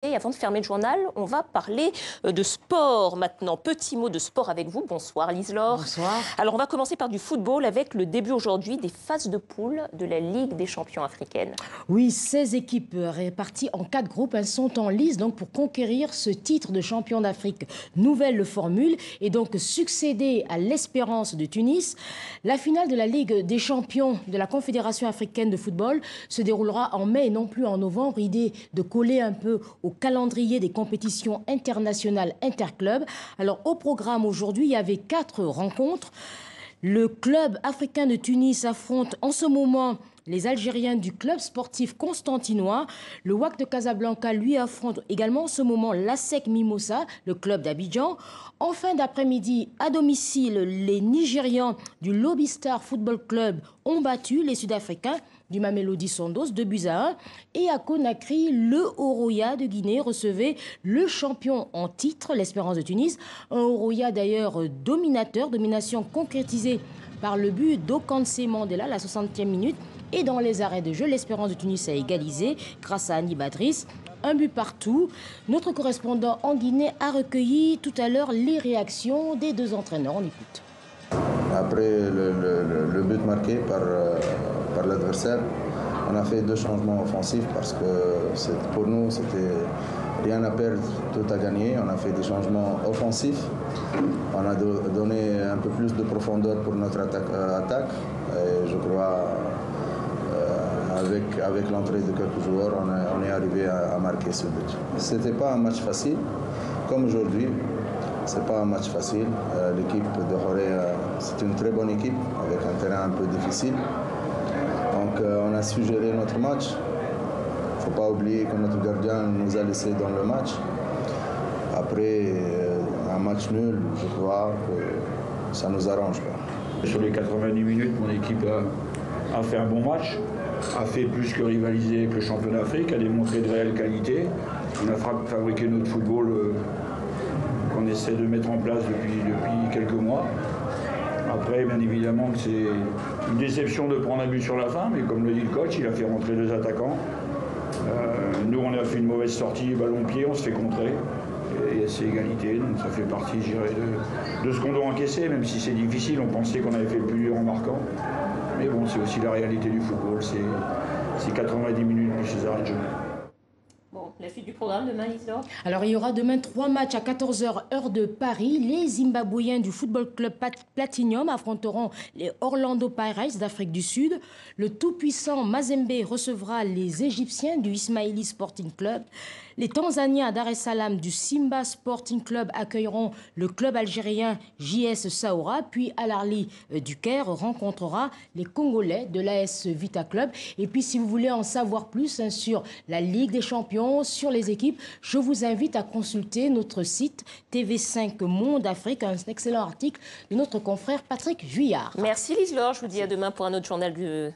Et avant de fermer le journal, on va parler de sport maintenant. Petit mot de sport avec vous. Bonsoir Lise-Laure. Bonsoir. Alors on va commencer par du football avec le début aujourd'hui des phases de poule de la Ligue des champions africaine. Oui, 16 équipes réparties en 4 groupes sont en lice donc, pour conquérir ce titre de champion d'Afrique. Nouvelle formule et donc succéder à l'Espérance de Tunis. La finale de la Ligue des champions de la Confédération africaine de football se déroulera en mai et non plus en novembre. Idée de coller un peu au calendrier des compétitions internationales interclubs. Alors au programme aujourd'hui, il y avait 4 rencontres. Le club africain de Tunis affronte en ce moment les Algériens du club sportif constantinois. Le WAC de Casablanca, lui, affronte également en ce moment l'ASEC Mimosa, le club d'Abidjan. En fin d'après-midi, à domicile, les Nigérians du Lobby Star Football Club ont battu les Sud-Africains du Mamelodi Sundowns 2-1. Et à Conakry, le Horoya de Guinée recevait le champion en titre, l'Espérance de Tunis. Un Horoya d'ailleurs domination concrétisée par le but d'Okanse Mandela, la 60e minute. Et dans les arrêts de jeu, l'Espérance de Tunis a égalisé grâce à Annie Badris. Un but partout. Notre correspondant en Guinée a recueilli tout à l'heure les réactions des 2 entraîneurs. On écoute. Après le but marqué par l'adversaire, on a fait 2 changements offensifs parce que pour nous, c'était rien à perdre, tout à gagner. On a fait des changements offensifs. On a donné un peu plus de profondeur pour notre attaque. Et je crois avec l'entrée de quelques joueurs, on est arrivé à marquer ce but. C'était pas un match facile, comme aujourd'hui. C'est pas un match facile. L'équipe de Horea, c'est une très bonne équipe avec un terrain un peu difficile. Donc on a su gérer notre match. Il ne faut pas oublier que notre gardien nous a laissé dans le match. Après un match nul, je crois que ça nous arrange pas. Sur les 90 minutes, mon équipe a fait un bon match, a fait plus que rivaliser avec le champion d'Afrique, a démontré de réelles qualités. On a fabriqué notre football qu'on essaie de mettre en place depuis quelques mois. Après, bien évidemment, que c'est une déception de prendre un but sur la fin, mais comme le dit le coach, il a fait rentrer 2 attaquants. Nous, on a fait une mauvaise sortie, ballon-pied, on se fait contrer. Et c'est égalité, donc ça fait partie, je dirais, de ce qu'on doit encaisser, même si c'est difficile. On pensait qu'on avait fait le plus dur en marquant. Mais bon, c'est aussi la réalité du football, c'est 90 minutes plus les arrêts de jeu. Bon, la suite du programme demain, Lise-Laure. Alors, il y aura demain 3 matchs à 14h, heure de Paris. Les Zimbabwéens du Football Club Platinum affronteront les Orlando Pirates d'Afrique du Sud. Le tout-puissant Mazembe recevra les Égyptiens du Ismaili Sporting Club. Les Tanzaniens Dar es Salaam du Simba Sporting Club accueilleront le club algérien JS Saoura. Puis Al Ahly du Caire rencontrera les Congolais de l'AS Vita Club. Et puis, si vous voulez en savoir plus sur la Ligue des champions, sur les équipes, je vous invite à consulter notre site TV5 Monde Afrique, un excellent article de notre confrère Patrick Juillard. Merci Lise-Laure, je vous dis à demain pour un autre journal des